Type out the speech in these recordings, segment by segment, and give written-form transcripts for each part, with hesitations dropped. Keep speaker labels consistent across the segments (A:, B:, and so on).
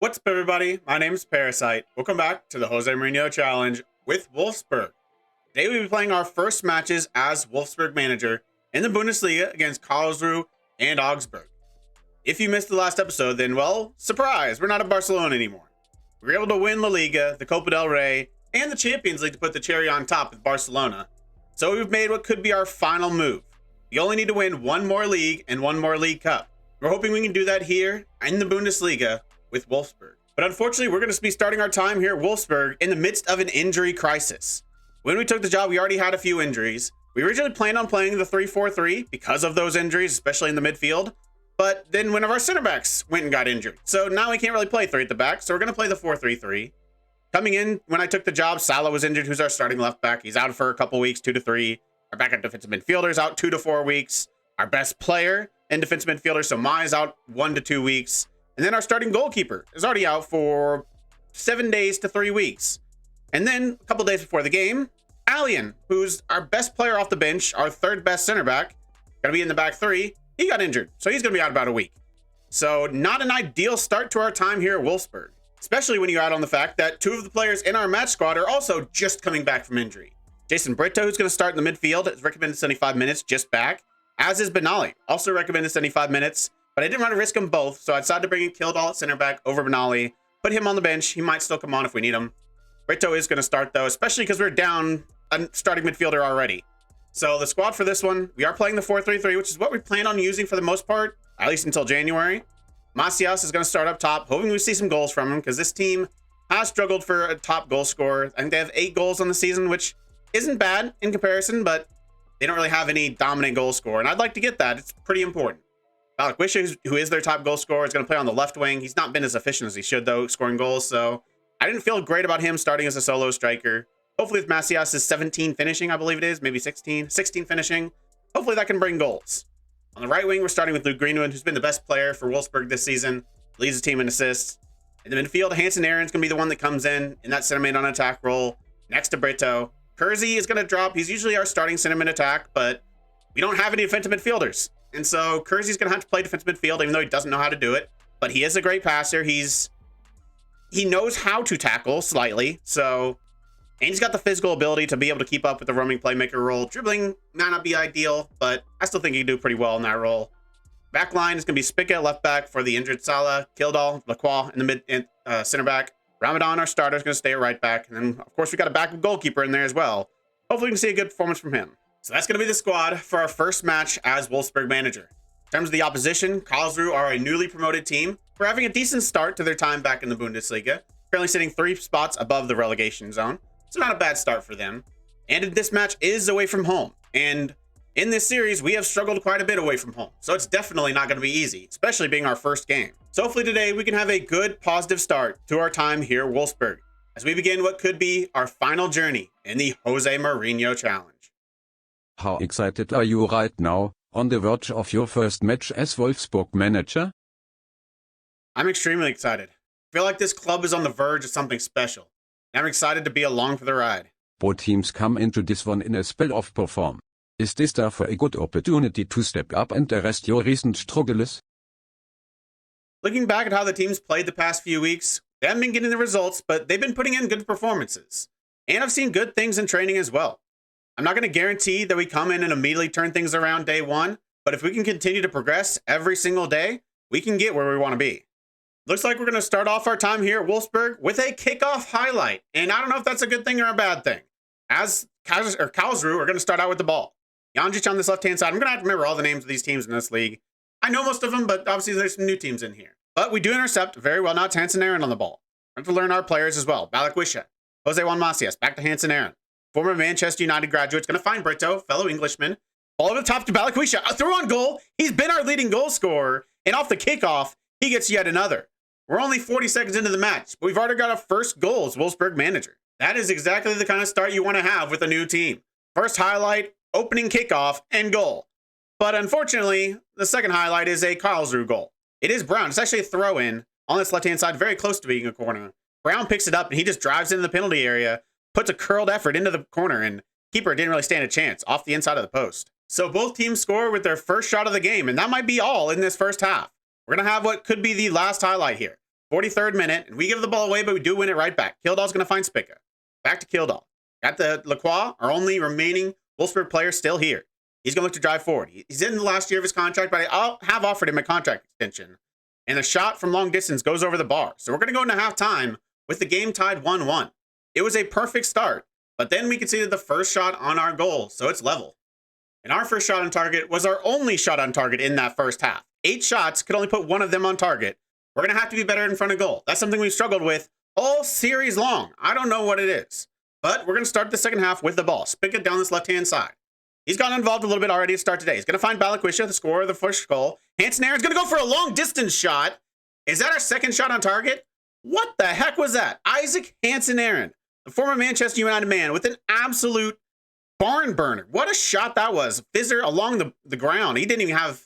A: What's up, everybody? My name is Parasite. Welcome back to the Jose Mourinho Challenge with Wolfsburg. Today we'll be playing our first matches as Wolfsburg manager in the Bundesliga against Karlsruhe and Augsburg. If you missed the last episode, then, well, surprise, we're not at Barcelona anymore. We were able to win La Liga, the Copa del Rey, and the Champions League to put the cherry on top with Barcelona. So we've made what could be our final move. We only need to win one more league and one more League Cup. We're hoping we can do that here in the Bundesliga with Wolfsburg. But unfortunately, we're going to be starting our time here at Wolfsburg in the midst of an injury crisis. When we took the job, we already had a few injuries. We originally planned on playing the 3-4-3 because of those injuries, especially in the midfield. But then one of our center backs went and got injured. So now we can't really play 3 at the back, so we're going to play the 4-3-3. Coming in, when I took the job, Salah was injured, who's our starting left back. He's out for a couple weeks, 2 to 3. Our backup defensive midfielder is out 2 to 4 weeks. Our best player and defensive midfielder, Somai, is out 1 to 2 weeks. And then our starting goalkeeper is already out for 7 days to 3 weeks. And then a couple days before the game, Allian, who's our best player off the bench, our third best center back, gonna be in the back 3, he got injured. So he's gonna be out about a week. So not an ideal start to our time here at Wolfsburg, especially when you add on the fact that 2 of the players in our match squad are also just coming back from injury. Jason Brito, who's gonna start in the midfield, is recommended 75 minutes, just back, as is Benali, also recommended 75 minutes. But I didn't want to risk them both, so I decided to bring in Kildall at center back over Benali, put him on the bench. He might still come on if we need him. Brito is going to start, though, especially because we're down a starting midfielder already. So the squad for this one, we are playing the 4-3-3, which is what we plan on using for the most part, at least until January. Macias is going to start up top, hoping we see some goals from him, because this team has struggled for a top goal scorer. I think they have 8 goals on the season, which isn't bad in comparison, but they don't really have any dominant goal scorer, and I'd like to get that. It's pretty important. Wisha, who is their top goal scorer, is going to play on the left wing. He's not been as efficient as he should, though, scoring goals. So I didn't feel great about him starting as a solo striker. Hopefully, with Macias' 17 finishing, I believe it is, maybe 16 finishing, hopefully that can bring goals. On the right wing, we're starting with Luke Greenwood, who's been the best player for Wolfsburg this season, leads the team in assists. In the midfield, Hansen Aaron's going to be the one that comes in that center mid on attack role next to Brito. Kersey is going to drop. He's usually our starting center mid attack, but we don't have any defensive midfielders. And so Kersey's going to have to play defensive midfield, even though he doesn't know how to do it. But he is a great passer. He knows how to tackle slightly. So, and he's got the physical ability to be able to keep up with the roaming playmaker role. Dribbling might not be ideal, but I still think he can do pretty well in that role. Back line is going to be Spica, left back for the injured Salah. Kildall, Lacroix in the mid center back. Ramadan, our starter, is going to stay at right back. And then, of course, we got a backup goalkeeper in there as well. Hopefully we can see a good performance from him. So that's going to be the squad for our first match as Wolfsburg manager. In terms of the opposition, Karlsruhe are a newly promoted team. We're having a decent start to their time back in the Bundesliga, currently sitting 3 spots above the relegation zone. So not a bad start for them. And this match is away from home. And in this series, we have struggled quite a bit away from home. So it's definitely not going to be easy, especially being our first game. So hopefully today we can have a good, positive start to our time here at Wolfsburg as we begin what could be our final journey in the Jose Mourinho Challenge.
B: How excited are you right now, on the verge of your first match as Wolfsburg manager?
A: I'm extremely excited. I feel like this club is on the verge of something special. I'm excited to be along for the ride.
B: Both teams come into this one in a spell of perform. Is this therefore a good opportunity to step up and arrest your recent struggles?
A: Looking back at how the teams played the past few weeks, they haven't been getting the results, but they've been putting in good performances. And I've seen good things in training as well. I'm not going to guarantee that we come in and immediately turn things around day one, but if we can continue to progress every single day, we can get where we want to be. Looks like we're going to start off our time here at Wolfsburg with a kickoff highlight, and I don't know if that's a good thing or a bad thing. As Karlsruhe are going to start out with the ball. Janjic on this left-hand side. I'm going to have to remember all the names of these teams in this league. I know most of them, but obviously there's some new teams in here. But we do intercept very well. Now it's Hansen Aaron on the ball. We have to learn our players as well. Wisha, Jose Juan Macias, back to Hansen Aaron. Former Manchester United graduate's going to find Brito, fellow Englishman. Ball over the top to Balikwisha. A throw on goal. He's been our leading goal scorer. And off the kickoff, he gets yet another. We're only 40 seconds into the match, but we've already got our first goal as Wolfsburg manager. That is exactly the kind of start you want to have with a new team. First highlight, opening kickoff, and goal. But unfortunately, the second highlight is a Karlsruhe goal. It is Brown. It's actually a throw-in on this left-hand side, very close to being a corner. Brown picks it up, and he just drives into the penalty area, puts a curled effort into the corner, and keeper didn't really stand a chance off the inside of the post. So both teams score with their first shot of the game, and that might be all in this first half. We're going to have what could be the last highlight here. 43rd minute, and we give the ball away, but we do win it right back. Kildal's going to find Spica. Back to Kildal. Got the Lacroix, our only remaining Wolfsburg player, still here. He's going to look to drive forward. He's in the last year of his contract, but I have offered him a contract extension. And the shot from long distance goes over the bar. So we're going to go into halftime with the game tied 1-1. It was a perfect start, but then we conceded the first shot on our goal, so it's level. And our first shot on target was our only shot on target in that first half. 8 shots, could only put 1 of them on target. We're going to have to be better in front of goal. That's something we've struggled with all series long. I don't know what it is. But we're going to start the second half with the ball. Spica down this left-hand side. He's gotten involved a little bit already to start today. He's going to find Balikwisha, the scorer of the first goal. Hansen Aaron's going to go for a long-distance shot. Is that our second shot on target? What the heck was that? Isaac Hansen Aaron, the former Manchester United man, with an absolute barn burner. What a shot that was. Fizzer along the ground. He didn't even have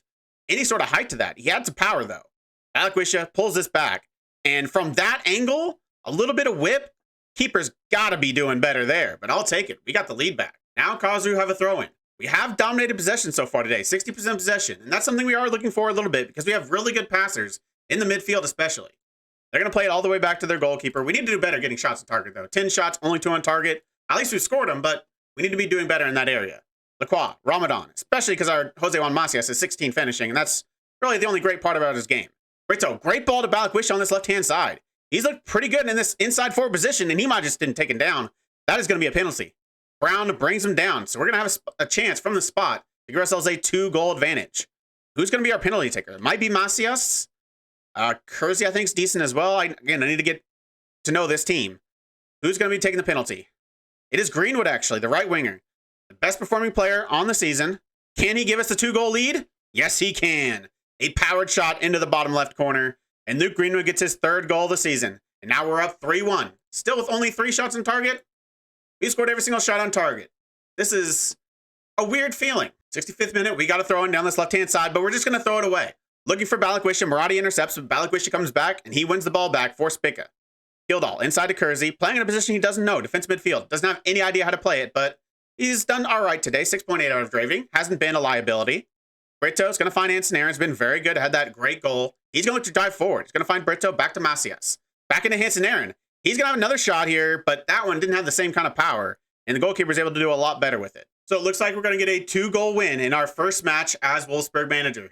A: any sort of height to that. He had some power, though. Balikwisha pulls this back. And from that angle, a little bit of whip, keeper's got to be doing better there. But I'll take it. We got the lead back. Now Karlsruhe have a throw-in. We have dominated possession so far today, 60% possession. And that's something we are looking for a little bit because we have really good passers in the midfield especially. They're going to play it all the way back to their goalkeeper. We need to do better getting shots on target, though. 10 shots, only 2 on target. At least we scored them, but we need to be doing better in that area. Lacroix, Ramadan, especially because our Jose Juan Macias is 16 finishing, and that's really the only great part about his game. Brito, great ball to Balikwisha on this left-hand side. He's looked pretty good in this inside forward position, and he might just didn't take him down. That is going to be a penalty. Brown brings him down, so we're going to have a chance from the spot to give ourselves a 2-goal advantage. Who's going to be our penalty taker? It might be Macias. Kersey, I think, is decent as well. I need to get to know this team. Who's going to be taking the penalty? It is Greenwood, actually, the right winger. The best performing player on the season. Can he give us the 2-goal lead? Yes, he can. A powered shot into the bottom left corner. And Luke Greenwood gets his 3rd goal of the season. And now we're up 3-1. Still with only 3 shots on target. We scored every single shot on target. This is a weird feeling. 65th minute, we got to throw in down this left-hand side, but we're just going to throw it away. Looking for Balikwisha. Murati intercepts, but Balikwisha comes back, and he wins the ball back for Spica. Kildal inside to Kersey, playing in a position he doesn't know, defense midfield. Doesn't have any idea how to play it, but he's done all right today. 6.8 out of Draving. Hasn't been a liability. Brito's going to find Hansen Aaron's been very good. Had that great goal. He's going to look to drive forward. He's going to find Brito back to Macias. Back into Hansen Aaron. He's going to have another shot here, but that one didn't have the same kind of power, and the goalkeeper's able to do a lot better with it. So it looks like we're going to get a 2-goal win in our first match as Wolfsburg manager.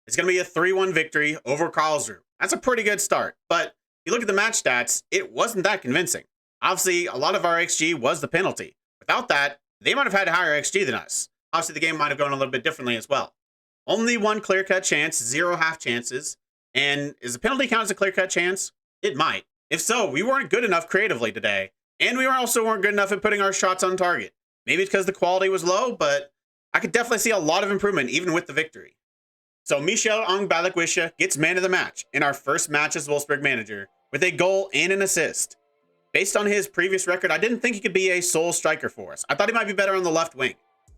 A: It's going to be a 3-1 victory over Karlsruhe. That's a pretty good start, but if you look at the match stats, it wasn't that convincing. Obviously, a lot of our XG was the penalty. Without that, they might have had a higher XG than us. Obviously, the game might have gone a little bit differently as well. Only 1 clear-cut chance, 0 half chances. And is the penalty count as a clear-cut chance? It might. If so, we weren't good enough creatively today. And we also weren't good enough at putting our shots on target. Maybe it's because the quality was low, but I could definitely see a lot of improvement even with the victory. So Michel Balikwisha gets man of the match in our first match as Wolfsburg manager with a goal and an assist. Based on his previous record, I didn't think he could be a sole striker for us. I thought he might be better on the left wing.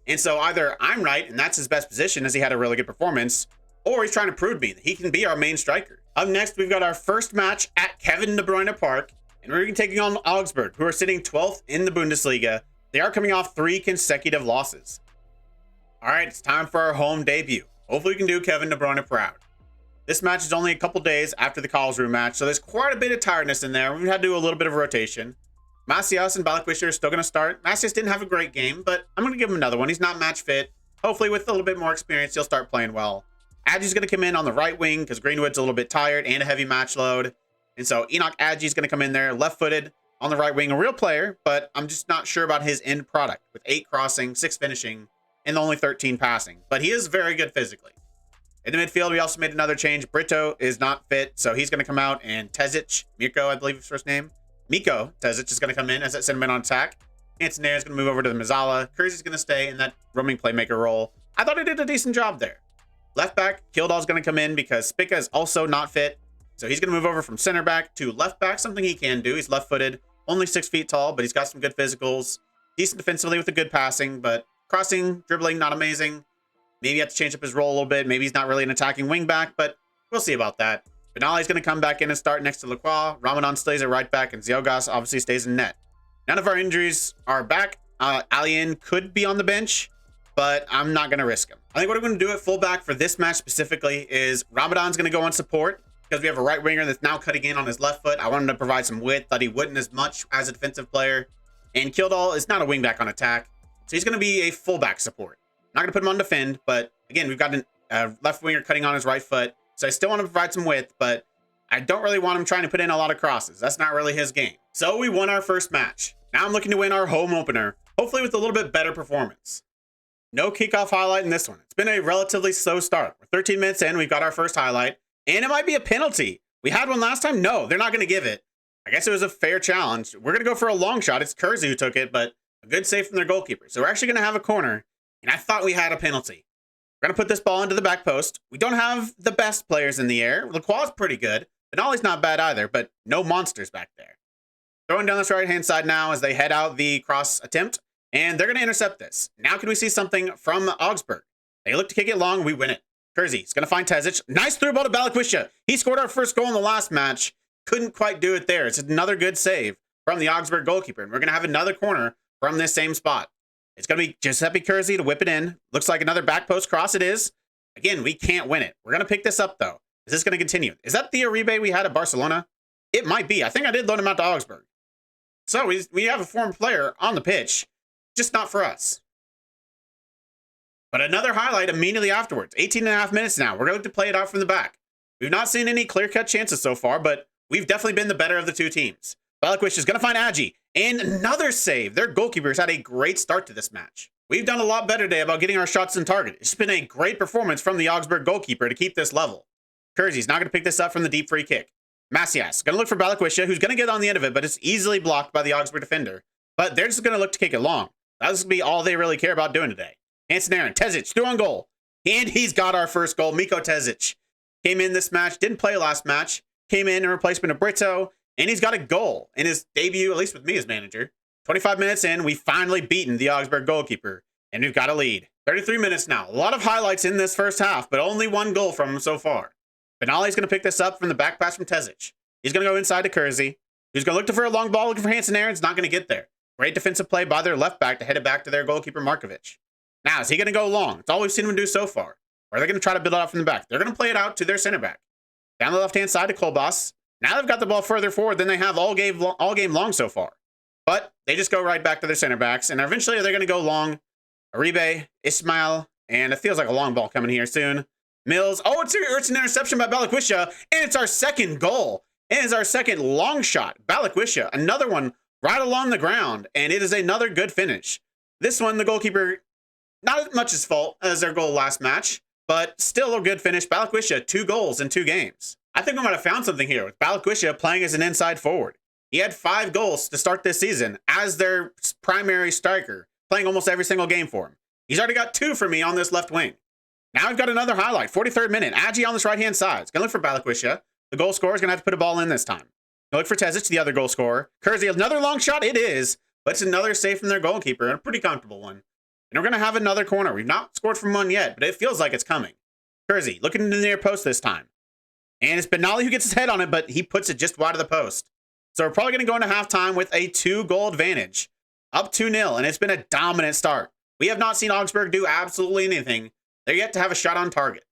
A: And so either I'm right, and that's his best position as he had a really good performance, or he's trying to prove to me that he can be our main striker. Up next, we've got our first match at Kevin De Bruyne Park, and we're taking on Augsburg, who are sitting 12th in the Bundesliga. They are coming off 3 consecutive losses. All right, it's time for our home debut. Hopefully we can do Kevin De Bruyne proud. This match is only a couple days after the Karlsruhe match, so there's quite a bit of tiredness in there. We've had to do a little bit of rotation. Macias and Balikwisha are still going to start. Macias didn't have a great game, but I'm going to give him another one. He's not match fit. Hopefully with a little bit more experience, he'll start playing well. Adji's going to come in on the right wing because Greenwood's a little bit tired and a heavy match load. And so Enoch Adji's going to come in there, left-footed on the right wing, a real player, but I'm just not sure about his end product with 8 crossing, 6 finishing, and only 13 passing. But he is very good physically. In the midfield, we also made another change. Brito is not fit, so he's going to come out, and Tezic, Mirko, I believe his first name, Miko Tezic is going to come in as that centerman on attack. Hansen Aaron's going to move over to the Mazzala. Kersey's going to stay in that roaming playmaker role. I thought he did a decent job there. Left back, Kildal's going to come in because Spica is also not fit. So he's going to move over from center back to left back, something he can do. He's left-footed, only 6 feet tall, but he's got some good physicals. Decent defensively with a good passing, but crossing, dribbling, not amazing. Maybe you have to change up his role a little bit. Maybe he's not really an attacking wing back, but we'll see about that. Benali's going to come back in and start next to Lacroix. Ramadan stays at right back, and Ziogas obviously stays in net. None of our injuries are back. Alien could be on the bench, but I'm not going to risk him. I think what I'm going to do at fullback for this match specifically is Ramadan's going to go on support. because we have a right winger that's now cutting in on his left foot. I want him to provide some width that he wouldn't as much as a defensive player. And Kildall is not a wingback on attack, so he's going to be a fullback support. Not going to put him on defend, but again, we've got a left winger cutting on his right foot, so I still want to provide some width, but I don't really want him trying to put in a lot of crosses. That's not really his game. So we won our first match. Now I'm looking to win our home opener, hopefully with a little bit better performance. No kickoff highlight in this one. It's been a relatively slow start. We're 13 minutes in, we've got our first highlight, and it might be a penalty. We had one last time. No, they're not going to give it. I guess it was a fair challenge. We're going to go for a long shot. It's Kersey who took it, but a good save from their goalkeeper. So we're actually going to have a corner, and I thought we had a penalty. We're going to put this ball into the back post. We don't have the best players in the air. Lacroix's pretty good. Benali's not bad either, but no monsters back there. Throwing down this right-hand side now as they head out the cross attempt, and they're going to intercept this. Now can we see something from Augsburg? They look to kick it long. We win it. Kersey's going to find Tezic. Nice through ball to Balikwisha. He scored our first goal in the last match. Couldn't quite do it there. It's another good save from the Augsburg goalkeeper, and we're going to have another corner from this same spot. It's going to be Giuseppe Kersey to whip it in. Looks like another back post cross it is. Again, we can't win it. We're going to pick this up, though. Is this going to continue? Is that the Uribe we had at Barcelona? It might be. I think I did loan him out to Augsburg. So we have a former player on the pitch, just not for us. But another highlight immediately afterwards. 18.5 minutes now. We're going to play it out from the back. We've not seen any clear-cut chances so far, but we've definitely been the better of the two teams. Balikwisha is going to find Agi. And another save. Their goalkeepers had a great start to this match. We've done a lot better today about getting our shots on target. It's been a great performance from the Augsburg goalkeeper to keep this level. Kersey's not going to pick this up from the deep free kick. Macias going to look for Balikwisha, who's going to get on the end of it, but it's easily blocked by the Augsburg defender. But they're just going to look to kick it long. That's going to be all they really care about doing today. Hansen Aaron, Tezic through on goal. And he's got our first goal. Miko Tezic came in this match, didn't play last match, came in replacement of Brito, and he's got a goal in his debut, at least with me as manager. 25 minutes in, we've finally beaten the Augsburg goalkeeper, and we've got a lead. 33 minutes now. A lot of highlights in this first half, but only one goal from him so far. Benali's going to pick this up from the back pass from Tezic. He's going to go inside to Kersey, who's going to look for a long ball, looking for Hansen Aaron's not going to get there. Great defensive play by their left back to head it back to their goalkeeper, Markovic. Now, is he going to go long? It's all we've seen him do so far. Or are they going to try to build it out from the back? They're going to play it out to their center back. Down the left-hand side to Kolbas. Now they've got the ball further forward than they have all game long so far. But they just go right back to their center backs, and eventually they're going to go long. Uribe, Ismail, and it feels like a long ball coming here soon. Mills. Oh, it's an interception by Balikwisha, and it's our second goal. And it's our second long shot. Balikwisha, another one right along the ground, and it is another good finish. This one, the goalkeeper, not as much his fault as their goal last match, but still a good finish. Balikwisha, 2 goals in 2 games. I think we might have found something here with Balikwisha playing as an inside forward. He had 5 goals to start this season as their primary striker, playing almost every single game for him. He's already got 2 for me on this left wing. Now we've got another highlight, 43rd minute. Agi on this right-hand side. He's going to look for Balikwisha. The goal scorer is going to have to put a ball in this time. He'll look for Tezic, the other goal scorer. Kersey, another long shot. It is, but it's another save from their goalkeeper, and a pretty comfortable one. And we're going to have another corner. We've not scored from one yet, but it feels like it's coming. Kersey looking into the near post this time. And it's Benali who gets his head on it, but he puts it just wide of the post. So we're probably going to go into halftime with a 2-goal advantage. Up 2-0, and it's been a dominant start. We have not seen Augsburg do absolutely anything. They're yet to have a shot on target.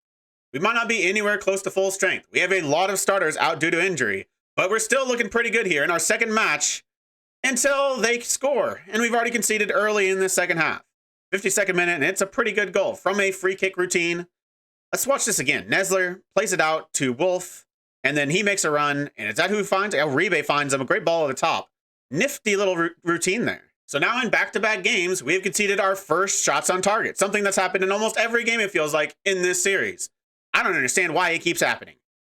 A: We might not be anywhere close to full strength. We have a lot of starters out due to injury, but we're still looking pretty good here in our second match until they score. And we've already conceded early in the second half. 52nd minute, and it's a pretty good goal from a free kick routine. Let's watch this again. Nesler plays it out to Wolf, and then he makes a run, and is that who finds it? Uribe finds him, a great ball at the top. Nifty little routine there. So now in back-to-back games, we have conceded our first shots on target, something that's happened in almost every game, it feels like, in this series. I don't understand why it keeps happening.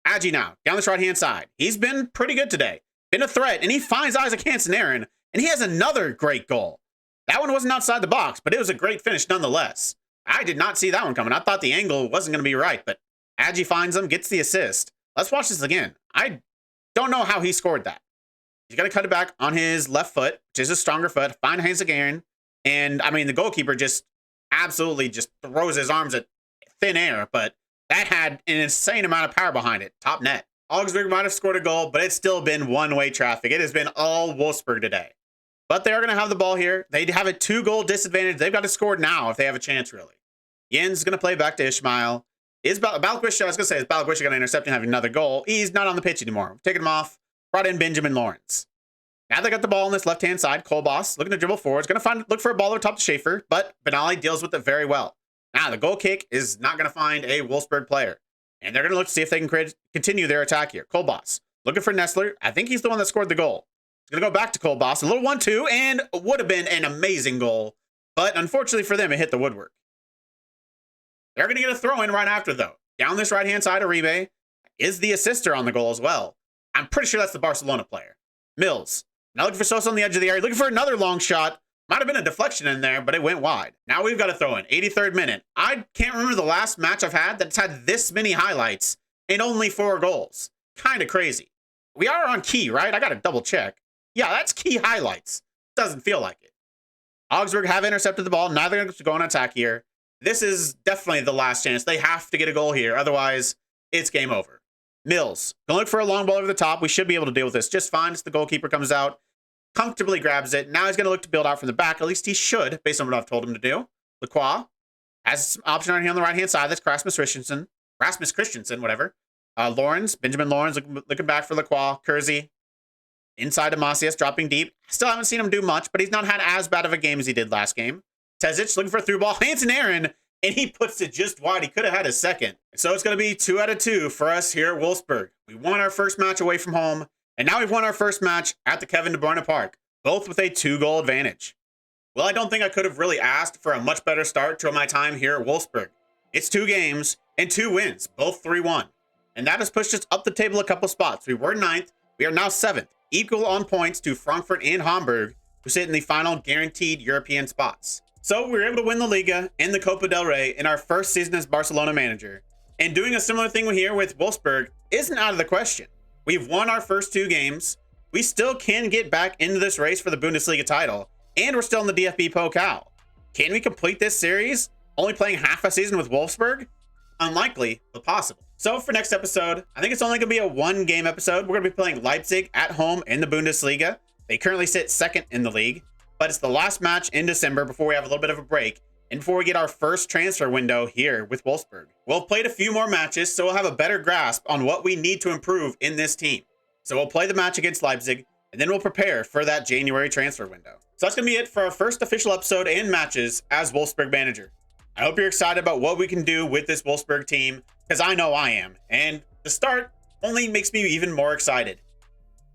A: Agi now, down this right-hand side. He's been pretty good today. Been a threat, and he finds Isaac Hansen Aaron, and he has another great goal. That one wasn't outside the box, but it was a great finish nonetheless. I did not see that one coming. I thought the angle wasn't going to be right, but Agi finds him, gets the assist. Let's watch this again. I don't know how he scored that. He's got to cut it back on his left foot, which is a stronger foot, find Hansen Aaron, and, I mean, the goalkeeper just absolutely just throws his arms at thin air, but that had an insane amount of power behind it. Top net. Augsburg might have scored a goal, but it's still been one-way traffic. It has been all Wolfsburg today. But they are going to have the ball here. They have a 2-goal disadvantage. They've got to score now if they have a chance, really. Jens is going to play back to Ishmael. Is Balquisha, I was going to say, is Balquisha going to intercept and have another goal? He's not on the pitch anymore. Taking him off. Brought in Benjamin Lawrence. Now they got the ball on this left-hand side. Kolbas looking to dribble forwards. Going to look for a ball over top to Schaefer, but Benali deals with it very well. Now the goal kick is not going to find a Wolfsburg player. And they're going to look to see if they can continue their attack here. Kolbas looking for Nestler. I think he's the one that scored the goal. He's going to go back to Kolbas. A little 1-2, and would have been an amazing goal. But unfortunately for them, it hit the woodwork. They're going to get a throw-in right after, though. Down this right-hand side, Uribe is the assister on the goal as well. I'm pretty sure that's the Barcelona player. Mills. Now looking for Sosa on the edge of the area. Looking for another long shot. Might have been a deflection in there, but it went wide. Now we've got a throw-in. 83rd minute. I can't remember the last match I've had that's had this many highlights and only 4 goals. Kind of crazy. We are on key, right? I got to double check. Yeah, that's key highlights. Doesn't feel like it. Augsburg have intercepted the ball. Now they're going to go on attack here. This is definitely the last chance. They have to get a goal here. Otherwise, it's game over. Mills. Going to look for a long ball over the top. We should be able to deal with this just fine as the goalkeeper comes out. Comfortably grabs it. Now he's going to look to build out from the back. At least he should, based on what I've told him to do. Lacroix has some option right here on the right-hand side. That's Rasmus Christensen, whatever. Lawrence, Benjamin Lawrence looking back for Lacroix. Kersey. Inside to Macias, dropping deep. Still haven't seen him do much, but he's not had as bad of a game as he did last game. Tezic looking for a through ball. Hanson Aaron, and he puts it just wide. He could have had a second. So it's going to be 2 out of 2 for us here at Wolfsburg. We won our first match away from home, and now we've won our first match at the Kevin De Bruyne Park, both with a 2-goal advantage. Well, I don't think I could have really asked for a much better start to my time here at Wolfsburg. It's 2 games and 2 wins, both 3-1. And that has pushed us up the table a couple spots. We were 9th. We are now 7th, equal on points to Frankfurt and Hamburg, who sit in the final guaranteed European spots. So we were able to win the Liga and the Copa del Rey in our first season as Barcelona manager. And doing a similar thing here with Wolfsburg isn't out of the question. We've won our first 2 games. We still can get back into this race for the Bundesliga title. And we're still in the DFB Pokal. Can we complete this series only playing half a season with Wolfsburg? Unlikely, but possible. So for next episode, I think it's only going to be a 1-game episode. We're going to be playing Leipzig at home in the Bundesliga. They currently sit 2nd in the league. But it's the last match in December before we have a little bit of a break and before we get our first transfer window here with Wolfsburg. We'll have played a few more matches, so we'll have a better grasp on what we need to improve in this team. So we'll play the match against Leipzig, and then we'll prepare for that January transfer window. So that's going to be it for our first official episode and matches as Wolfsburg manager. I hope you're excited about what we can do with this Wolfsburg team, because I know I am. And the start only makes me even more excited.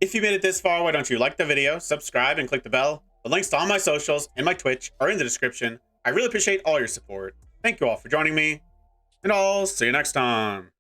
A: If you made it this far, why don't you like the video, subscribe, and click the bell? The links to all my socials and my Twitch are in the description. I really appreciate all your support. Thank you all for joining me, and I'll see you next time.